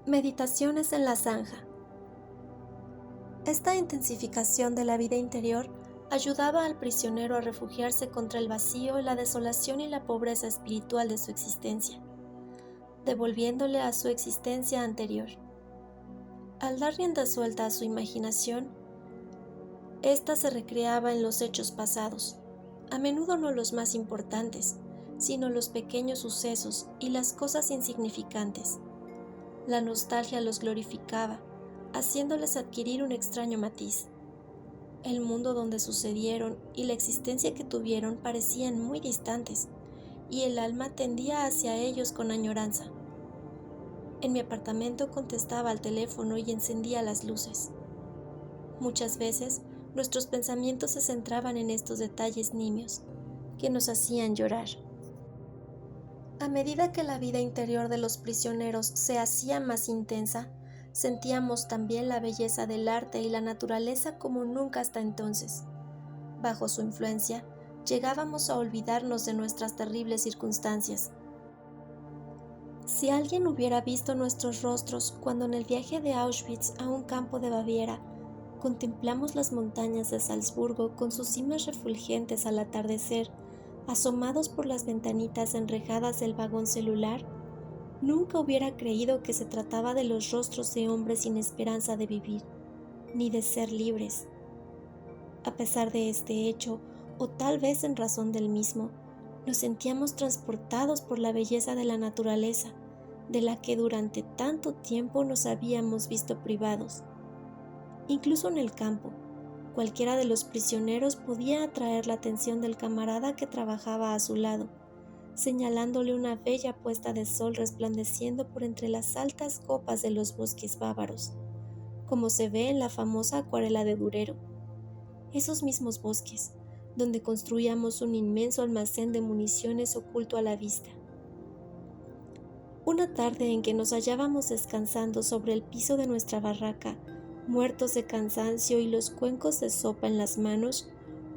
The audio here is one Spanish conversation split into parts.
Meditaciones en la zanja. Esta intensificación de la vida interior ayudaba al prisionero a refugiarse contra el vacío, la desolación y la pobreza espiritual de su existencia, devolviéndole a su existencia anterior. Al dar rienda suelta a su imaginación, ésta se recreaba en los hechos pasados, a menudo no los más importantes, sino los pequeños sucesos y las cosas insignificantes. La nostalgia los glorificaba, haciéndoles adquirir un extraño matiz. El mundo donde sucedieron y la existencia que tuvieron parecían muy distantes, y el alma tendía hacia ellos con añoranza. En mi apartamento contestaba al teléfono y encendía las luces. Muchas veces nuestros pensamientos se centraban en estos detalles nimios, que nos hacían llorar. A medida que la vida interior de los prisioneros se hacía más intensa, sentíamos también la belleza del arte y la naturaleza como nunca hasta entonces. Bajo su influencia, llegábamos a olvidarnos de nuestras terribles circunstancias. Si alguien hubiera visto nuestros rostros cuando en el viaje de Auschwitz a un campo de Baviera contemplamos las montañas de Salzburgo con sus cimas refulgentes al atardecer, asomados por las ventanitas enrejadas del vagón celular, nunca hubiera creído que se trataba de los rostros de hombres sin esperanza de vivir, ni de ser libres. A pesar de este hecho, o tal vez en razón del mismo, nos sentíamos transportados por la belleza de la naturaleza, de la que durante tanto tiempo nos habíamos visto privados. Incluso en el campo, cualquiera de los prisioneros podía atraer la atención del camarada que trabajaba a su lado, señalándole una bella puesta de sol resplandeciendo por entre las altas copas de los bosques bávaros, como se ve en la famosa acuarela de Durero. Esos mismos bosques, donde construíamos un inmenso almacén de municiones oculto a la vista. Una tarde en que nos hallábamos descansando sobre el piso de nuestra barraca, muertos de cansancio y los cuencos de sopa en las manos,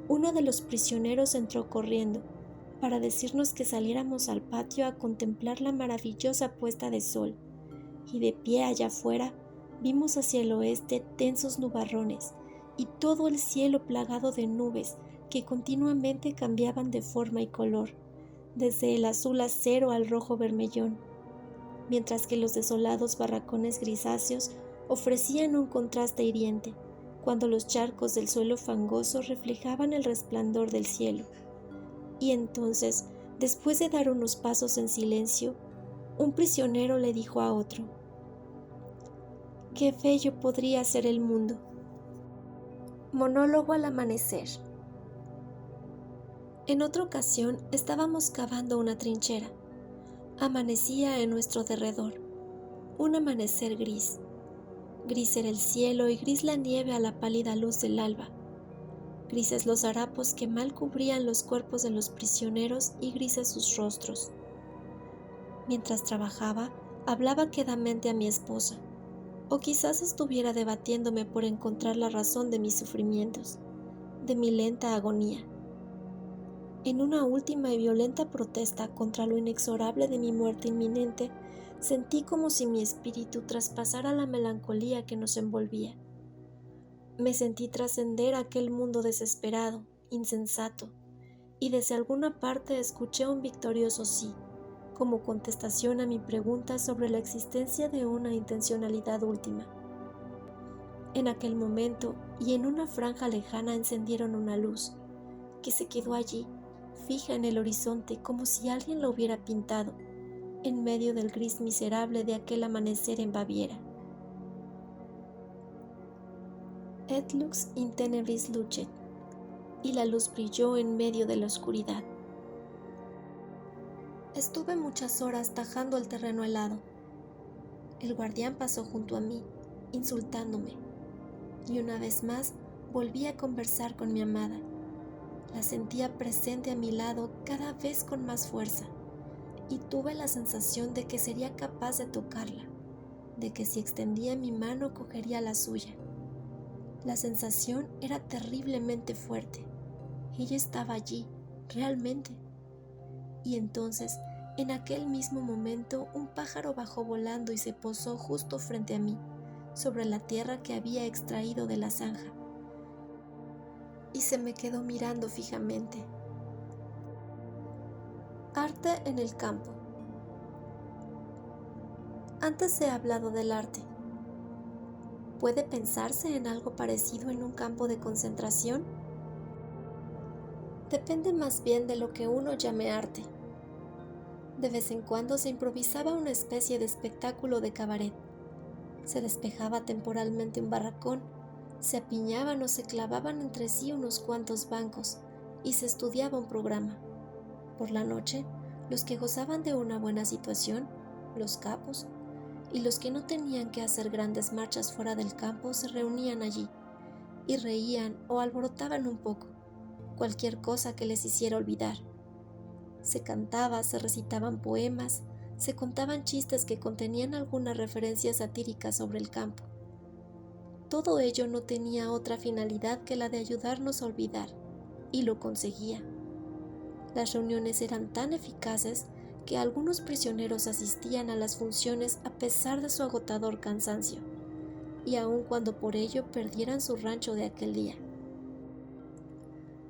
uno de los prisioneros entró corriendo para decirnos que saliéramos al patio a contemplar la maravillosa puesta de sol, y de pie allá afuera vimos hacia el oeste densos nubarrones y todo el cielo plagado de nubes que continuamente cambiaban de forma y color, desde el azul acero al rojo bermellón, mientras que los desolados barracones grisáceos ofrecían un contraste hiriente, cuando los charcos del suelo fangoso reflejaban el resplandor del cielo. Y entonces, después de dar unos pasos en silencio, un prisionero le dijo a otro: «¡Qué bello podría ser el mundo!». Monólogo al amanecer. En otra ocasión estábamos cavando una trinchera. Amanecía en nuestro derredor, un amanecer gris. Gris era el cielo y gris la nieve a la pálida luz del alba. Grises los harapos que mal cubrían los cuerpos de los prisioneros y grises sus rostros. Mientras trabajaba, hablaba quedamente a mi esposa, o quizás estuviera debatiéndome por encontrar la razón de mis sufrimientos, de mi lenta agonía. En una última y violenta protesta contra lo inexorable de mi muerte inminente, sentí como si mi espíritu traspasara la melancolía que nos envolvía. Me sentí trascender aquel mundo desesperado, insensato, y desde alguna parte escuché un victorioso sí, como contestación a mi pregunta sobre la existencia de una intencionalidad última. En aquel momento y en una franja lejana encendieron una luz, que se quedó allí, fija en el horizonte como si alguien lo hubiera pintado, en medio del gris miserable de aquel amanecer en Baviera. Et lux in tenebris lucet, y la luz brilló en medio de la oscuridad. Estuve muchas horas tajando el terreno helado. El guardián pasó junto a mí, insultándome, y una vez más volví a conversar con mi amada. La sentía presente a mi lado cada vez con más fuerza, y tuve la sensación de que sería capaz de tocarla, de que si extendía mi mano cogería la suya. La sensación era terriblemente fuerte. Ella estaba allí, realmente. Y entonces, en aquel mismo momento, un pájaro bajó volando y se posó justo frente a mí, sobre la tierra que había extraído de la zanja, y se me quedó mirando fijamente. Arte en el campo. Antes he hablado del arte. ¿Puede pensarse en algo parecido en un campo de concentración? Depende más bien de lo que uno llame arte. De vez en cuando se improvisaba una especie de espectáculo de cabaret. Se despejaba temporalmente un barracón, se apiñaban o se clavaban entre sí unos cuantos bancos y se estudiaba un programa. Por la noche, los que gozaban de una buena situación, los capos, y los que no tenían que hacer grandes marchas fuera del campo se reunían allí y reían o alborotaban un poco, cualquier cosa que les hiciera olvidar. Se cantaba, se recitaban poemas, se contaban chistes que contenían alguna referencia satírica sobre el campo. Todo ello no tenía otra finalidad que la de ayudarnos a olvidar, y lo conseguía. Las reuniones eran tan eficaces que algunos prisioneros asistían a las funciones a pesar de su agotador cansancio, y aun cuando por ello perdieran su rancho de aquel día.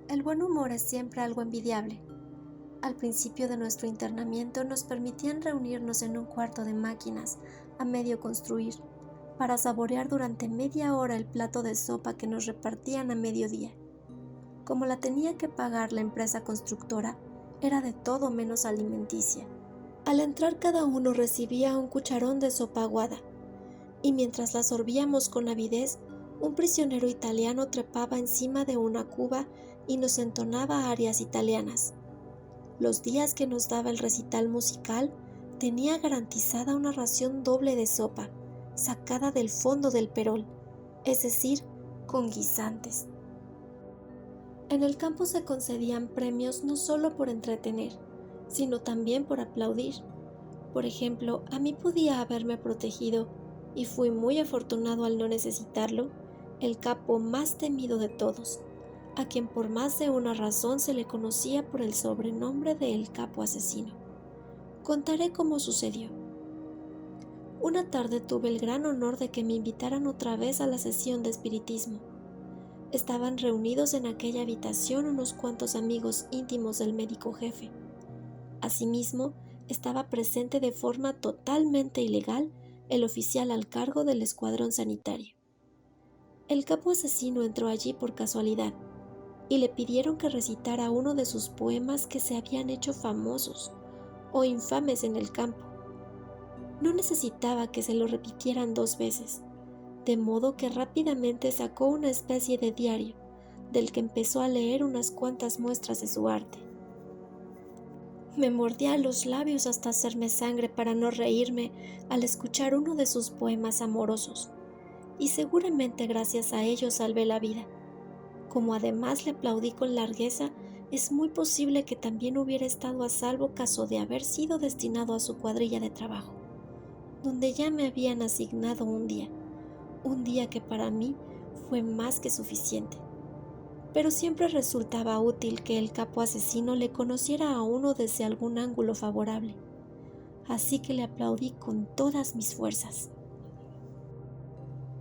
El buen humor es siempre algo envidiable. Al principio de nuestro internamiento nos permitían reunirnos en un cuarto de máquinas, a medio construir, para saborear durante media hora el plato de sopa que nos repartían a mediodía. Como la tenía que pagar la empresa constructora, era de todo menos alimenticia. Al entrar cada uno recibía un cucharón de sopa aguada, y mientras la sorbíamos con avidez, un prisionero italiano trepaba encima de una cuba y nos entonaba arias italianas. Los días que nos daba el recital musical, tenía garantizada una ración doble de sopa, sacada del fondo del perol, es decir, con guisantes. En el campo se concedían premios no solo por entretener, sino también por aplaudir. Por ejemplo, a mí podía haberme protegido, y fui muy afortunado al no necesitarlo, el capo más temido de todos, a quien por más de una razón se le conocía por el sobrenombre de El Capo Asesino. Contaré cómo sucedió. Una tarde tuve el gran honor de que me invitaran otra vez a la sesión de espiritismo. Estaban reunidos en aquella habitación unos cuantos amigos íntimos del médico jefe. Asimismo, estaba presente de forma totalmente ilegal el oficial al cargo del escuadrón sanitario. El capo asesino entró allí por casualidad y le pidieron que recitara uno de sus poemas que se habían hecho famosos o infames en el campo. No necesitaba que se lo repitieran 2 veces, de modo que rápidamente sacó una especie de diario, del que empezó a leer unas cuantas muestras de su arte. Me mordía los labios hasta hacerme sangre para no reírme al escuchar uno de sus poemas amorosos, y seguramente gracias a ello salvé la vida. Como además le aplaudí con largueza, es muy posible que también hubiera estado a salvo caso de haber sido destinado a su cuadrilla de trabajo, donde ya me habían asignado un día que para mí fue más que suficiente. Pero siempre resultaba útil que el capo asesino le conociera a uno desde algún ángulo favorable, así que le aplaudí con todas mis fuerzas.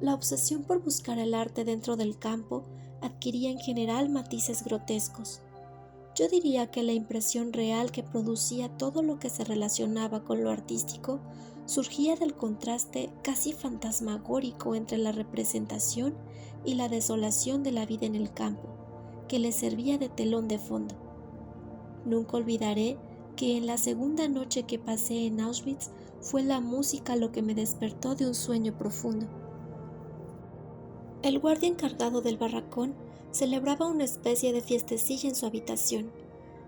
La obsesión por buscar el arte dentro del campo adquiría en general matices grotescos. Yo diría que la impresión real que producía todo lo que se relacionaba con lo artístico surgía del contraste casi fantasmagórico entre la representación y la desolación de la vida en el campo, que le servía de telón de fondo. Nunca olvidaré que en la segunda noche que pasé en Auschwitz fue la música lo que me despertó de un sueño profundo. El guardia encargado del barracón celebraba una especie de fiestecilla en su habitación,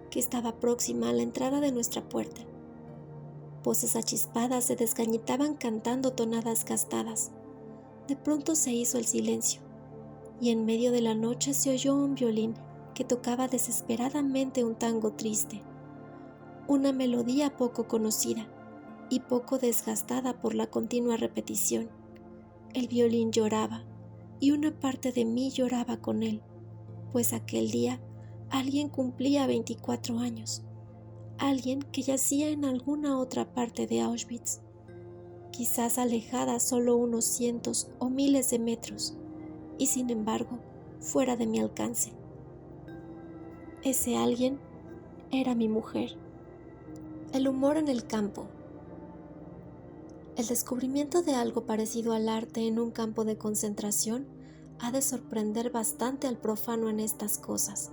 que estaba próxima a la entrada de nuestra puerta, Voces achispadas se desgañitaban cantando tonadas gastadas. De pronto se hizo el silencio, y en medio de la noche se oyó un violín que tocaba desesperadamente un tango triste, una melodía poco conocida y poco desgastada por la continua repetición. El violín lloraba, y una parte de mí lloraba con él, pues aquel día alguien cumplía 24 años, alguien que yacía en alguna otra parte de Auschwitz, quizás alejada solo unos cientos o miles de metros, y sin embargo fuera de mi alcance. Ese alguien era mi mujer. El humor en el campo. El descubrimiento de algo parecido al arte en un campo de concentración ha de sorprender bastante al profano en estas cosas,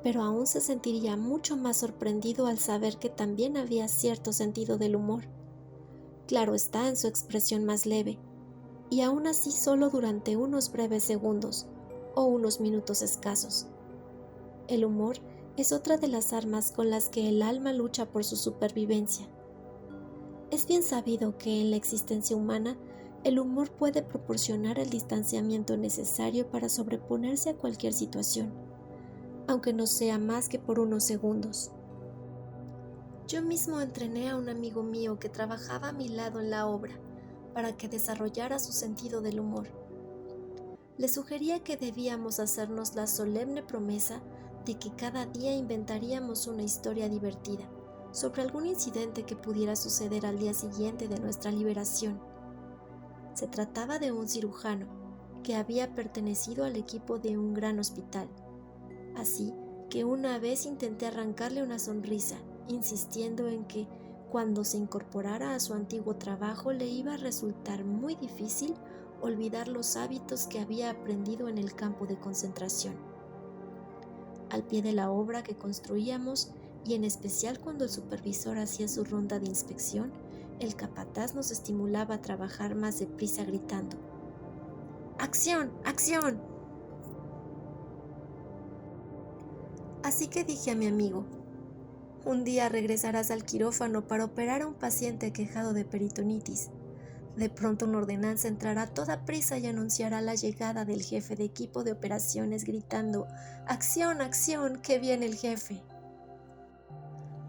pero aún se sentiría mucho más sorprendido al saber que también había cierto sentido del humor. Claro está, en su expresión más leve, y aún así solo durante unos breves segundos o unos minutos escasos. El humor es otra de las armas con las que el alma lucha por su supervivencia. Es bien sabido que en la existencia humana el humor puede proporcionar el distanciamiento necesario para sobreponerse a cualquier situación, aunque no sea más que por unos segundos. Yo mismo entrené a un amigo mío que trabajaba a mi lado en la obra para que desarrollara su sentido del humor. Le sugería que debíamos hacernos la solemne promesa de que cada día inventaríamos una historia divertida sobre algún incidente que pudiera suceder al día siguiente de nuestra liberación. Se trataba de un cirujano que había pertenecido al equipo de un gran hospital, así que una vez intenté arrancarle una sonrisa, insistiendo en que cuando se incorporara a su antiguo trabajo le iba a resultar muy difícil olvidar los hábitos que había aprendido en el campo de concentración. Al pie de la obra que construíamos, y en especial cuando el supervisor hacía su ronda de inspección, el capataz nos estimulaba a trabajar más deprisa gritando: ¡Acción! ¡Acción! Así que dije a mi amigo: un día regresarás al quirófano para operar a un paciente quejado de peritonitis. De pronto una ordenanza entrará a toda prisa y anunciará la llegada del jefe de equipo de operaciones gritando: ¡Acción! ¡Acción! ¡Que viene el jefe!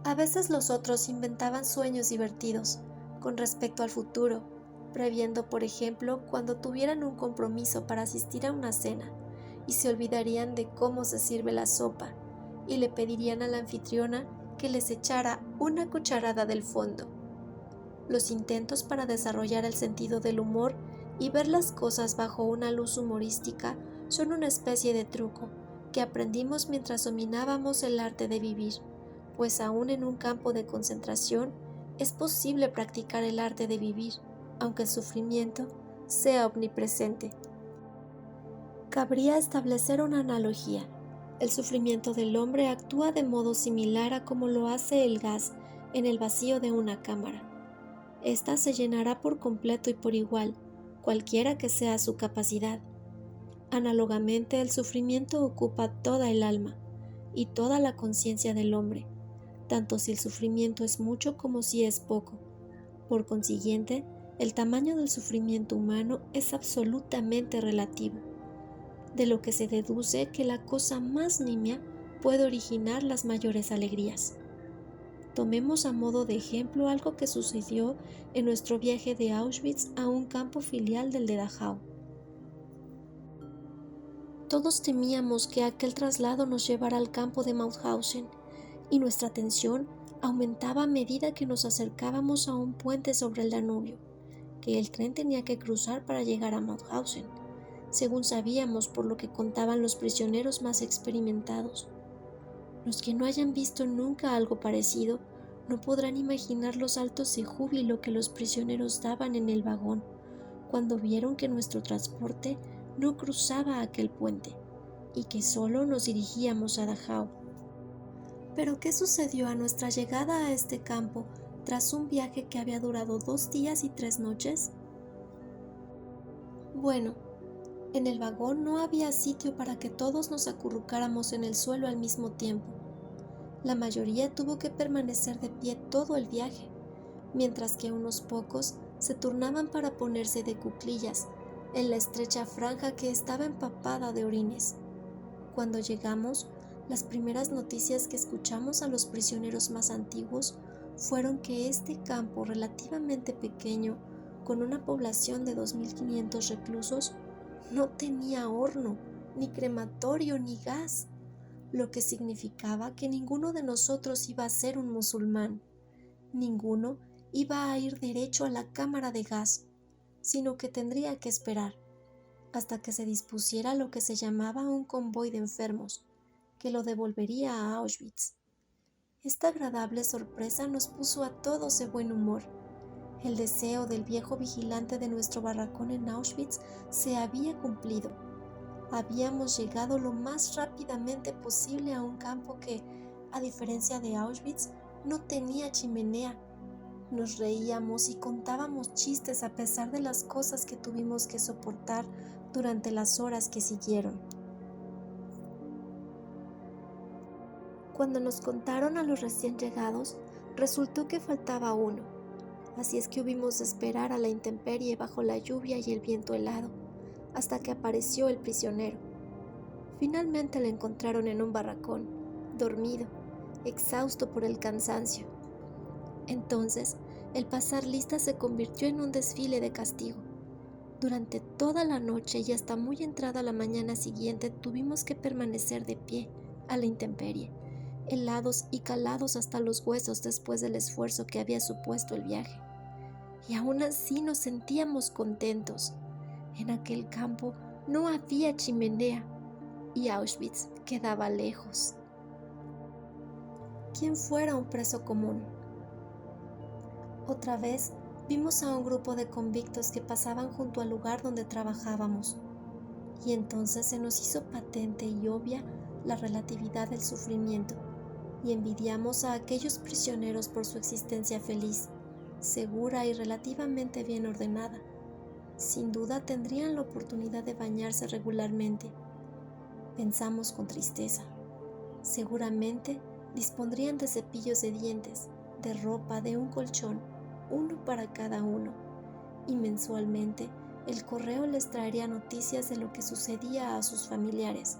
A veces los otros inventaban sueños divertidos con respecto al futuro, previendo, por ejemplo, cuando tuvieran un compromiso para asistir a una cena y se olvidarían de cómo se sirve la sopa y le pedirían a la anfitriona que les echara una cucharada del fondo. Los intentos para desarrollar el sentido del humor y ver las cosas bajo una luz humorística son una especie de truco que aprendimos mientras dominábamos el arte de vivir, pues aún en un campo de concentración es posible practicar el arte de vivir, aunque el sufrimiento sea omnipresente. Cabría establecer una analogía. El sufrimiento del hombre actúa de modo similar a como lo hace el gas en el vacío de una cámara. Esta se llenará por completo y por igual, cualquiera que sea su capacidad. Análogamente, el sufrimiento ocupa toda el alma y toda la conciencia del hombre, tanto si el sufrimiento es mucho como si es poco. Por consiguiente, el tamaño del sufrimiento humano es absolutamente relativo, de lo que se deduce que la cosa más nimia puede originar las mayores alegrías. Tomemos a modo de ejemplo algo que sucedió en nuestro viaje de Auschwitz a un campo filial del de Dachau. Todos temíamos que aquel traslado nos llevara al campo de Mauthausen, y nuestra tensión aumentaba a medida que nos acercábamos a un puente sobre el Danubio, que el tren tenía que cruzar para llegar a Mauthausen, según sabíamos por lo que contaban los prisioneros más experimentados. Los que no hayan visto nunca algo parecido no podrán imaginar los saltos de júbilo que los prisioneros daban en el vagón cuando vieron que nuestro transporte no cruzaba aquel puente y que solo nos dirigíamos a Dachau. Pero ¿qué sucedió a nuestra llegada a este campo tras un viaje que había durado 2 días y 3 noches? Bueno, en el vagón no había sitio para que todos nos acurrucáramos en el suelo al mismo tiempo. La mayoría tuvo que permanecer de pie todo el viaje, mientras que unos pocos se turnaban para ponerse de cuclillas en la estrecha franja que estaba empapada de orines. Cuando llegamos, las primeras noticias que escuchamos a los prisioneros más antiguos fueron que este campo relativamente pequeño, con una población de 2.500 reclusos, no tenía horno, ni crematorio, ni gas, lo que significaba que ninguno de nosotros iba a ser un musulmán. Ninguno iba a ir derecho a la cámara de gas, sino que tendría que esperar hasta que se dispusiera lo que se llamaba un convoy de enfermos, que lo devolvería a Auschwitz. Esta agradable sorpresa nos puso a todos de buen humor. El deseo del viejo vigilante de nuestro barracón en Auschwitz se había cumplido. Habíamos llegado lo más rápidamente posible a un campo que, a diferencia de Auschwitz, no tenía chimenea. Nos reíamos y contábamos chistes a pesar de las cosas que tuvimos que soportar durante las horas que siguieron. Cuando nos contaron a los recién llegados, resultó que faltaba uno, así es que hubimos de esperar a la intemperie bajo la lluvia y el viento helado, hasta que apareció el prisionero. Finalmente lo encontraron en un barracón, dormido, exhausto por el cansancio. Entonces, el pasar lista se convirtió en un desfile de castigo. Durante toda la noche y hasta muy entrada la mañana siguiente tuvimos que permanecer de pie, a la intemperie, helados y calados hasta los huesos después del esfuerzo que había supuesto el viaje. Y aún así nos sentíamos contentos. En aquel campo no había chimenea y Auschwitz quedaba lejos. ¿Quién fuera un preso común? Otra vez vimos a un grupo de convictos que pasaban junto al lugar donde trabajábamos, y entonces se nos hizo patente y obvia la relatividad del sufrimiento, y envidiamos a aquellos prisioneros por su existencia feliz, segura y relativamente bien ordenada. Sin duda tendrían la oportunidad de bañarse regularmente. Pensamos con tristeza. Seguramente dispondrían de cepillos de dientes, de ropa, de un colchón, uno para cada uno, y mensualmente el correo les traería noticias de lo que sucedía a sus familiares,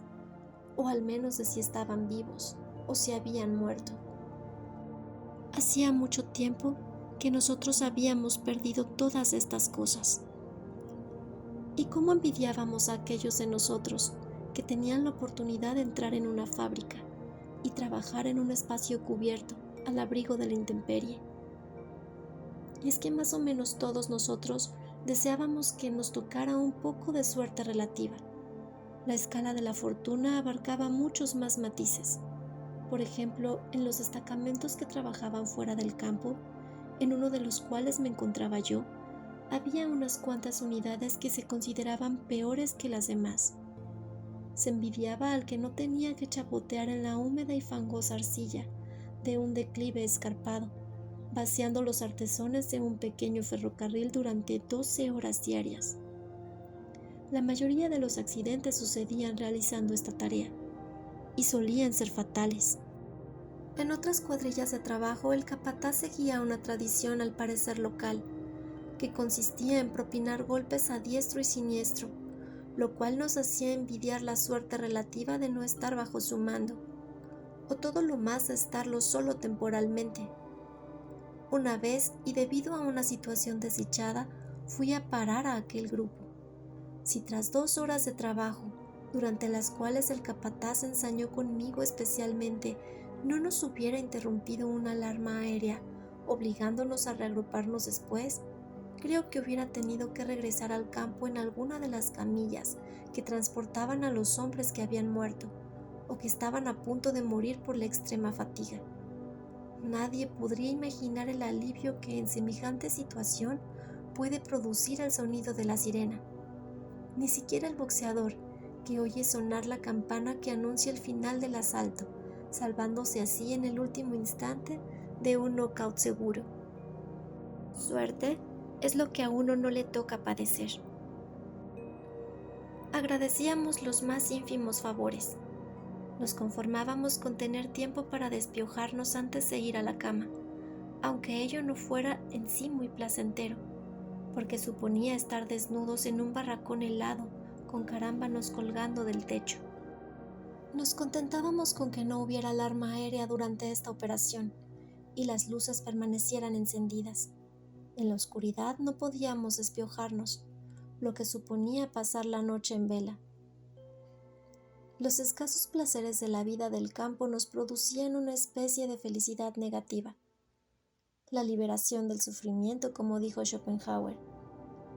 o al menos de si estaban vivos o si habían muerto. Hacía mucho tiempo que nosotros habíamos perdido todas estas cosas. ¿Y cómo envidiábamos a aquellos de nosotros que tenían la oportunidad de entrar en una fábrica y trabajar en un espacio cubierto al abrigo de la intemperie? Y es que más o menos todos nosotros deseábamos que nos tocara un poco de suerte relativa. La escala de la fortuna abarcaba muchos más matices. Por ejemplo, en los destacamentos que trabajaban fuera del campo, en uno de los cuales me encontraba yo, había unas cuantas unidades que se consideraban peores que las demás. Se envidiaba al que no tenía que chapotear en la húmeda y fangosa arcilla de un declive escarpado, vaciando los artesones de un pequeño ferrocarril durante 12 horas diarias. La mayoría de los accidentes sucedían realizando esta tarea, y solían ser fatales. En otras cuadrillas de trabajo, el capataz seguía una tradición al parecer local, que consistía en propinar golpes a diestro y siniestro, lo cual nos hacía envidiar la suerte relativa de no estar bajo su mando, o todo lo más de estarlo solo temporalmente. Una vez, y debido a una situación desdichada, fui a parar a aquel grupo. Si tras 2 horas de trabajo, durante las cuales el capataz ensañó conmigo especialmente, no nos hubiera interrumpido una alarma aérea, obligándonos a reagruparnos después, creo que hubiera tenido que regresar al campo en alguna de las camillas que transportaban a los hombres que habían muerto o que estaban a punto de morir por la extrema fatiga. Nadie podría imaginar el alivio que en semejante situación puede producir el sonido de la sirena. Ni siquiera el boxeador, que oye sonar la campana que anuncia el final del asalto, salvándose así en el último instante de un knockout seguro. Suerte es lo que a uno no le toca padecer. Agradecíamos los más ínfimos favores. Nos conformábamos con tener tiempo para despiojarnos antes de ir a la cama, aunque ello no fuera en sí muy placentero, porque suponía estar desnudos en un barracón helado, con carámbanos colgando del techo. Nos contentábamos con que no hubiera alarma aérea durante esta operación y las luces permanecieran encendidas. En la oscuridad no podíamos despiojarnos, lo que suponía pasar la noche en vela. Los escasos placeres de la vida del campo nos producían una especie de felicidad negativa, la liberación del sufrimiento, como dijo Schopenhauer,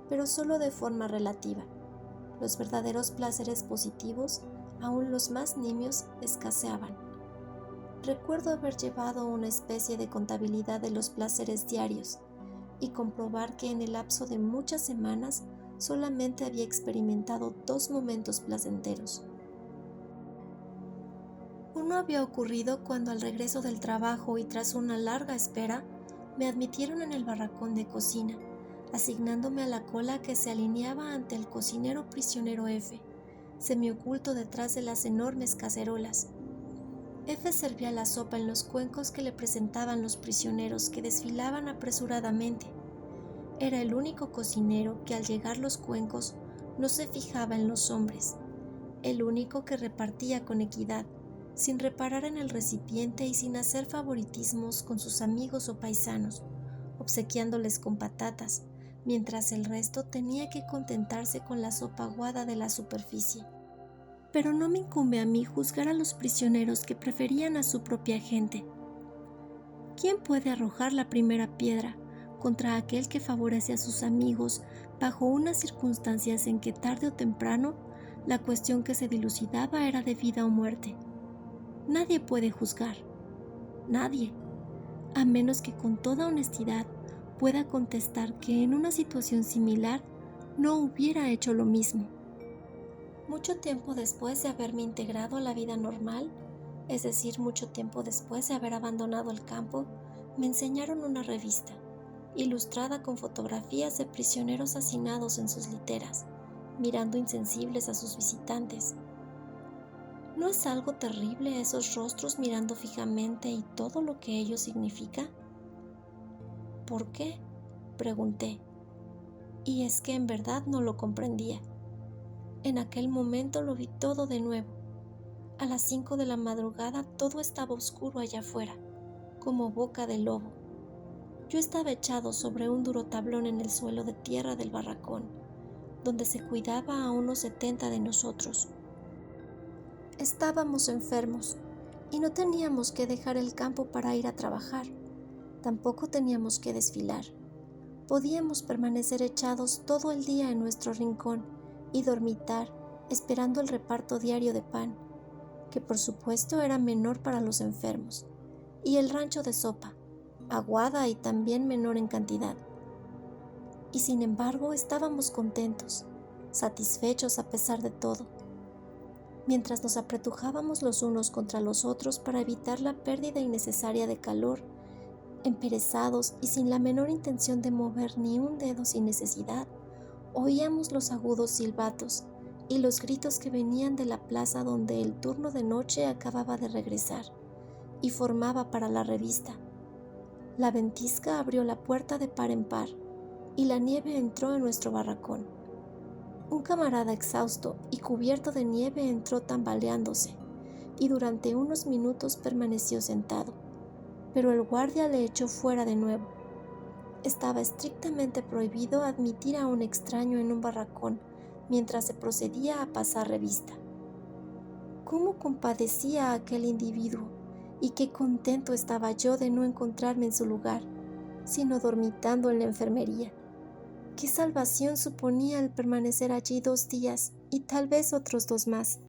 pero solo de forma relativa. Los verdaderos placeres positivos, aun los más nimios, escaseaban. Recuerdo haber llevado una especie de contabilidad de los placeres diarios y comprobar que en el lapso de muchas semanas solamente había experimentado 2 momentos placenteros. Uno había ocurrido cuando al regreso del trabajo y tras una larga espera, me admitieron en el barracón de cocina, asignándome a la cola que se alineaba ante el cocinero prisionero F, semioculto detrás de las enormes cacerolas. F servía la sopa en los cuencos que le presentaban los prisioneros que desfilaban apresuradamente. Era el único cocinero que al llegar los cuencos no se fijaba en los hombres, el único que repartía con equidad, sin reparar en el recipiente y sin hacer favoritismos con sus amigos o paisanos, obsequiándoles con patatas, mientras el resto tenía que contentarse con la sopa aguada de la superficie. Pero no me incumbe a mí juzgar a los prisioneros que preferían a su propia gente. ¿Quién puede arrojar la primera piedra contra aquel que favorece a sus amigos bajo unas circunstancias en que tarde o temprano la cuestión que se dilucidaba era de vida o muerte? Nadie puede juzgar, nadie, a menos que con toda honestidad pueda contestar que en una situación similar no hubiera hecho lo mismo. Mucho tiempo después de haberme integrado a la vida normal, es decir, mucho tiempo después de haber abandonado el campo, me enseñaron una revista, ilustrada con fotografías de prisioneros hacinados en sus literas, mirando insensibles a sus visitantes. ¿No es algo terrible esos rostros mirando fijamente y todo lo que ello significa? ¿Por qué?, pregunté. Y es que en verdad no lo comprendía. En aquel momento lo vi todo de nuevo. A las 5 de la madrugada todo estaba oscuro allá afuera, como boca de lobo. Yo estaba echado sobre un duro tablón en el suelo de tierra del barracón, donde se cuidaba a unos 70 de nosotros. Estábamos enfermos y no teníamos que dejar el campo para ir a trabajar. Tampoco teníamos que desfilar. Podíamos permanecer echados todo el día en nuestro rincón y dormitar esperando el reparto diario de pan, que por supuesto era menor para los enfermos, y el rancho de sopa, aguada y también menor en cantidad. Y sin embargo estábamos contentos, satisfechos a pesar de todo. Mientras nos apretujábamos los unos contra los otros para evitar la pérdida innecesaria de calor, emperezados y sin la menor intención de mover ni un dedo sin necesidad, oíamos los agudos silbatos y los gritos que venían de la plaza donde el turno de noche acababa de regresar y formaba para la revista. La ventisca abrió la puerta de par en par y la nieve entró en nuestro barracón. Un camarada exhausto y cubierto de nieve entró tambaleándose y durante unos minutos permaneció sentado, pero el guardia le echó fuera de nuevo. Estaba estrictamente prohibido admitir a un extraño en un barracón mientras se procedía a pasar revista. ¿Cómo compadecía a aquel individuo y qué contento estaba yo de no encontrarme en su lugar, sino dormitando en la enfermería? ¿Qué salvación suponía el permanecer allí 2 días y tal vez otros 2 más?